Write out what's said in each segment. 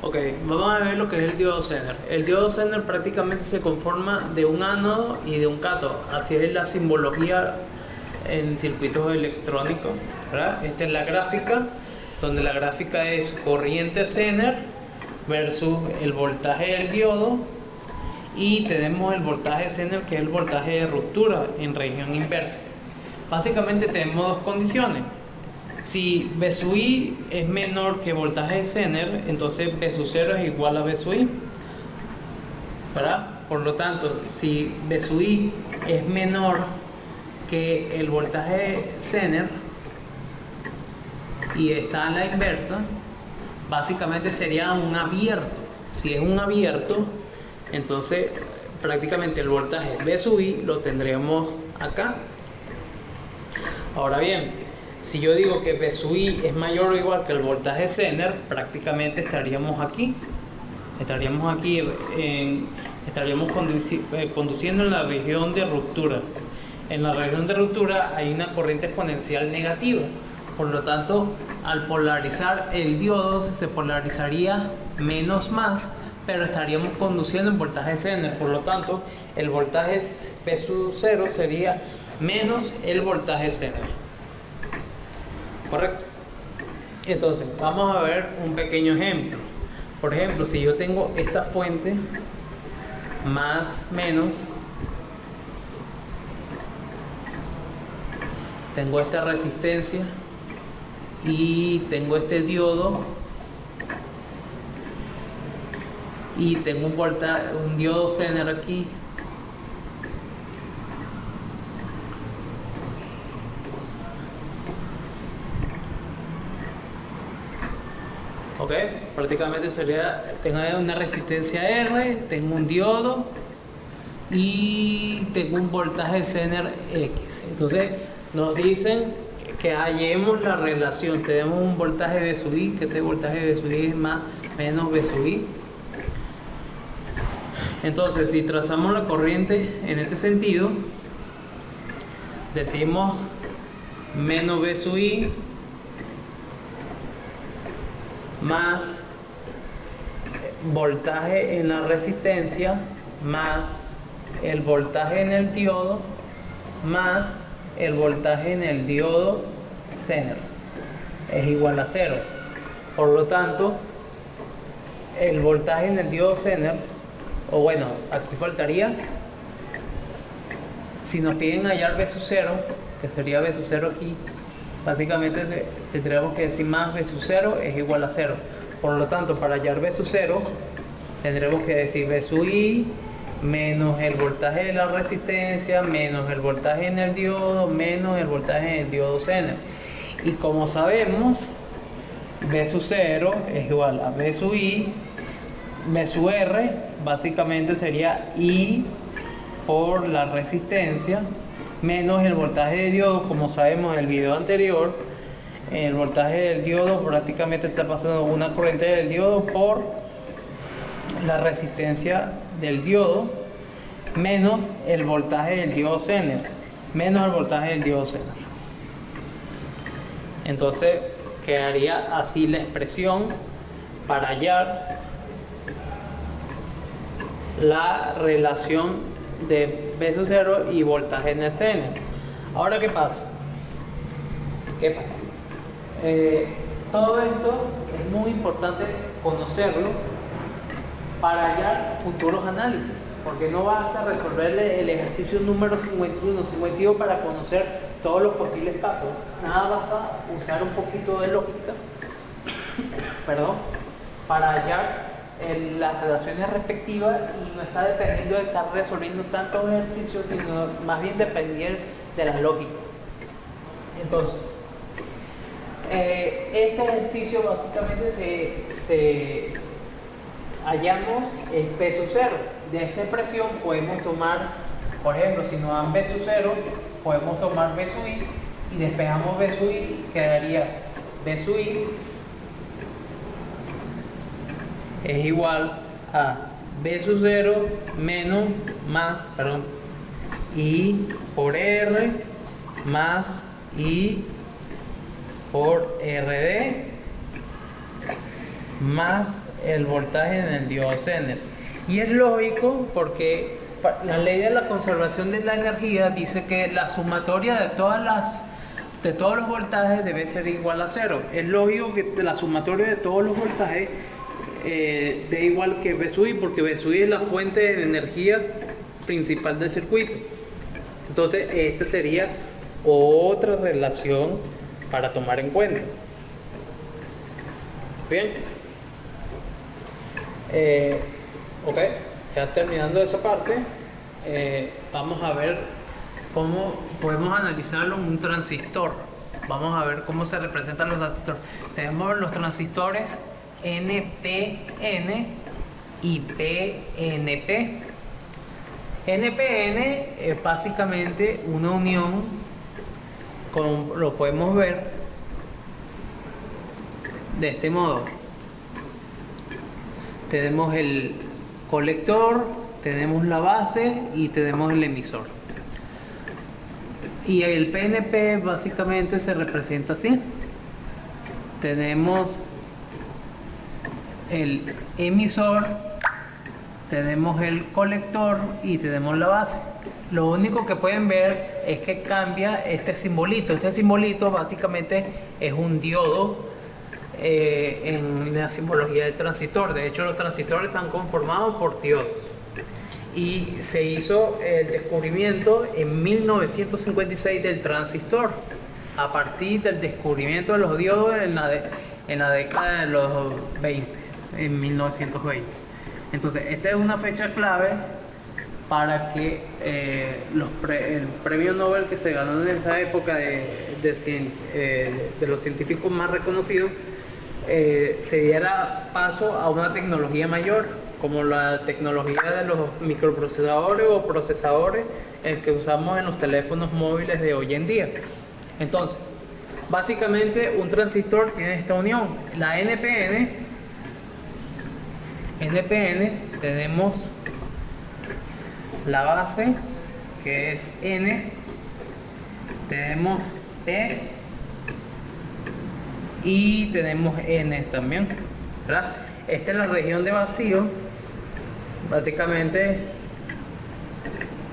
Ok, vamos a ver lo que es el diodo Zener. El diodo Zener prácticamente se conforma de un ánodo y de un cátodo. Así es la simbología en circuitos electrónicos, ¿verdad? Esta es la gráfica, donde la gráfica es corriente Zener versus el voltaje del diodo, y tenemos el voltaje Zener, que es el voltaje de ruptura en región inversa. Básicamente tenemos dos condiciones. Si B sub I es menor que voltaje de Zener, entonces B sub 0 es igual a B sub I, ¿verdad? Por lo tanto, si B sub I es menor que el voltaje de Zener y está a la inversa, básicamente sería un abierto. Si es un abierto, entonces prácticamente el voltaje B sub I lo tendremos acá. Ahora bien, si yo digo que B sub I es mayor o igual que el voltaje Zener, prácticamente estaríamos aquí conduciendo en la región de ruptura. En la región de ruptura hay una corriente exponencial negativa. Por lo tanto, al polarizar el diodo se polarizaría menos más, pero estaríamos conduciendo en voltaje Zener. Por lo tanto, el voltaje B sub 0 sería menos el voltaje Zener. ¿Correcto? Entonces, vamos a ver un pequeño ejemplo. Por ejemplo, si yo tengo esta fuente más menos, tengo esta resistencia y tengo este diodo y tengo un diodo Zener aquí. Ok, prácticamente sería, tengo una resistencia R, tengo un diodo y tengo un voltaje Zener X. Entonces nos dicen que hallemos la relación. Tenemos un voltaje B sub I, que este voltaje B sub I es menos B sub I. Entonces, si trazamos la corriente en este sentido, decimos menos B sub I más voltaje en la resistencia más el voltaje en el diodo más el voltaje en el diodo Zener es igual a 0. Por lo tanto, el voltaje en el diodo Zener, o bueno, aquí faltaría, si nos piden hallar B sub 0, que sería B sub 0 aquí, básicamente tendremos que decir más B sub 0 es igual a 0. Por lo tanto, para hallar B sub 0, tendremos que decir B sub I menos el voltaje de la resistencia, menos el voltaje en el diodo, menos el voltaje en el diodo Zener. Y como sabemos, B sub 0 es igual a B sub I, B sub R, básicamente sería I por la resistencia, menos el voltaje de diodo. Como sabemos en el video anterior, el voltaje del diodo prácticamente está pasando una corriente del diodo por la resistencia del diodo, menos el voltaje del diodo Zener, menos el voltaje del diodo Zener. Entonces quedaría así la expresión para hallar la relación de B sub 0 y voltaje en el Zener. Ahora, ¿qué pasa? Todo esto es muy importante conocerlo para hallar futuros análisis, porque no basta resolverle el ejercicio número 52 para conocer todos los posibles casos. Nada, basta usar un poquito de lógica para hallar las relaciones respectivas, y no está dependiendo de estar resolviendo tantos ejercicios, sino más bien depender de la lógica. Entonces, este ejercicio básicamente hallamos el B sub 0. De esta expresión podemos tomar, por ejemplo, si nos dan B sub 0, podemos tomar B sub I y despejamos B sub I, quedaría B sub I es igual a B sub 0 menos I por R más I por RD más el voltaje en el diodo Zener. Y es lógico porque la ley de la conservación de la energía dice que la sumatoria de todos los voltajes debe ser igual a cero. Es lógico que la sumatoria de todos los voltajes dé igual que V sub I, porque V sub I es la fuente de energía principal del circuito. Entonces, esta sería otra relación para tomar en cuenta. Bien. Ok, ya terminando esa parte, vamos a ver cómo podemos analizarlo en un transistor. Vamos a ver cómo se representan los transistores. Tenemos los transistores NPN y PNP. NPN es básicamente una unión, como lo podemos ver de este modo. Tenemos el colector, tenemos la base y tenemos el emisor. Y el PNP básicamente se representa así. Tenemos el emisor, tenemos el colector y tenemos la base. Lo único que pueden ver es que cambia este simbolito. Este simbolito básicamente es un diodo en la simbología del transistor. De hecho, los transistores están conformados por diodos. Y se hizo el descubrimiento en 1956 del transistor, a partir del descubrimiento de los diodos en la década de los 20, en 1920. Entonces, esta es una fecha clave para que el premio Nobel que se ganó en esa época de los científicos más reconocidos se diera paso a una tecnología mayor, como la tecnología de los microprocesadores o procesadores que usamos en los teléfonos móviles de hoy en día. Entonces, básicamente un transistor tiene esta unión. La NPN tenemos la base, que es N, tenemos P y tenemos N también, ¿verdad? Esta es la región de vacío. Básicamente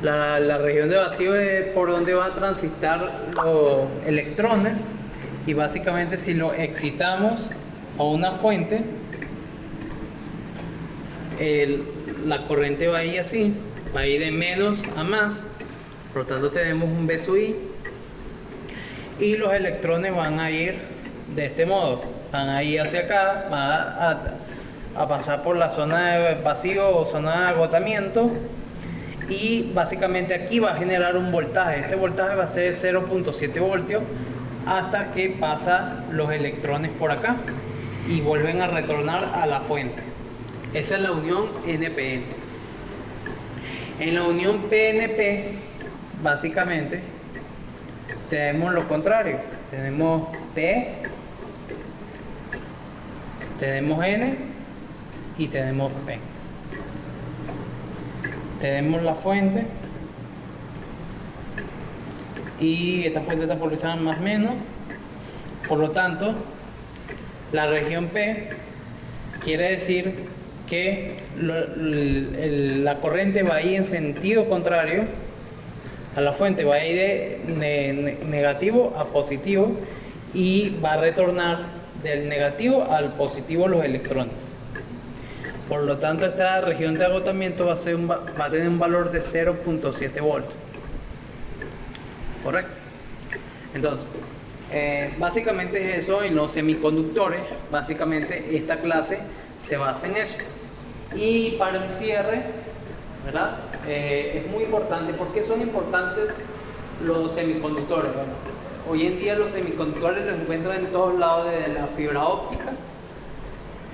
la región de vacío es por donde va a transitar los electrones, y básicamente si lo excitamos a una fuente, la corriente va a ir así, va a ir de menos a más, por lo tanto tenemos un V sub I, y los electrones van a ir de este modo, van a ir hacia acá, van a pasar por la zona de vacío o zona de agotamiento, y básicamente aquí va a generar un voltaje. Este voltaje va a ser 0.7 voltios hasta que pasa los electrones por acá y vuelven a retornar a la fuente. Esa es la unión NPN. En la unión PNP básicamente tenemos lo contrario, tenemos P, tenemos N y tenemos P. Tenemos la fuente, y esta fuente está polarizada más o menos, por lo tanto la región P quiere decir que la corriente va a ir en sentido contrario a la fuente, va a ir de negativo a positivo, y va a retornar del negativo al positivo los electrones. Por lo tanto, esta región de agotamiento va a tener un valor de 0.7 voltios. ¿Correcto? Entonces, básicamente es eso. En los semiconductores, básicamente esta clase se basa en eso. Y para el cierre, ¿verdad? Es muy importante. ¿Por qué son importantes los semiconductores? Bueno, hoy en día los semiconductores los encuentran en todos lados, de la fibra óptica,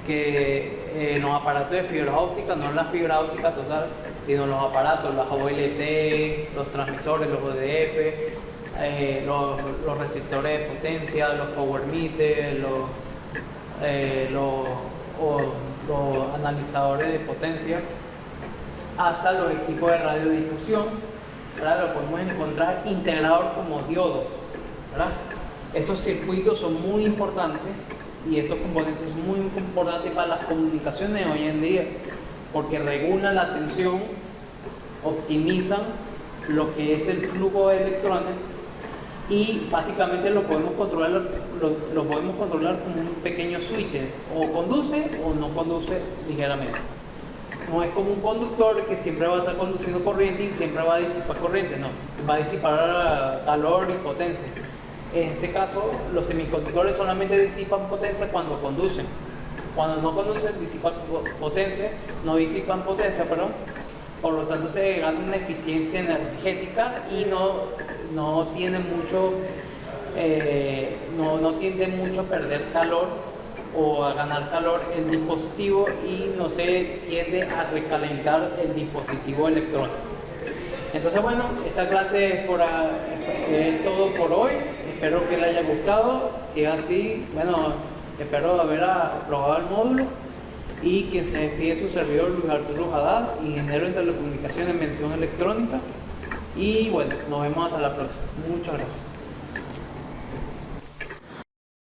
que los aparatos de fibra óptica, no la fibra óptica total, sino los aparatos, las OLT, los transmisores, los ODF, los receptores de potencia, los power meters, los analizadores de potencia, hasta los equipos de radiodifusión, ¿verdad? Lo podemos encontrar integrados como diodos, ¿verdad? Estos circuitos son muy importantes y estos componentes son muy importantes para las comunicaciones hoy en día, porque regulan la tensión, optimizan lo que es el flujo de electrones y básicamente lo podemos controlar, lo podemos controlar como un pequeño switch, o conduce o no conduce ligeramente. No es como un conductor que siempre va a estar conduciendo corriente y siempre va a disipar corriente, no, va a disipar calor y potencia. En este caso, los semiconductores solamente disipan potencia cuando conducen. Cuando no conducen, disipan potencia, no disipan potencia, perdón. Por lo tanto, se gana una eficiencia energética y no tiende mucho a perder calor o a ganar calor el dispositivo, y no se tiende a recalentar el dispositivo electrónico. Entonces, bueno, esta clase es todo por hoy. Espero que les haya gustado. Si es así, bueno, espero haber aprobado el módulo. Y quien se despide es su servidor Luis Arturo Haddad, ingeniero en telecomunicaciones, mención electrónica. Y bueno, nos vemos hasta la próxima. Muchas gracias.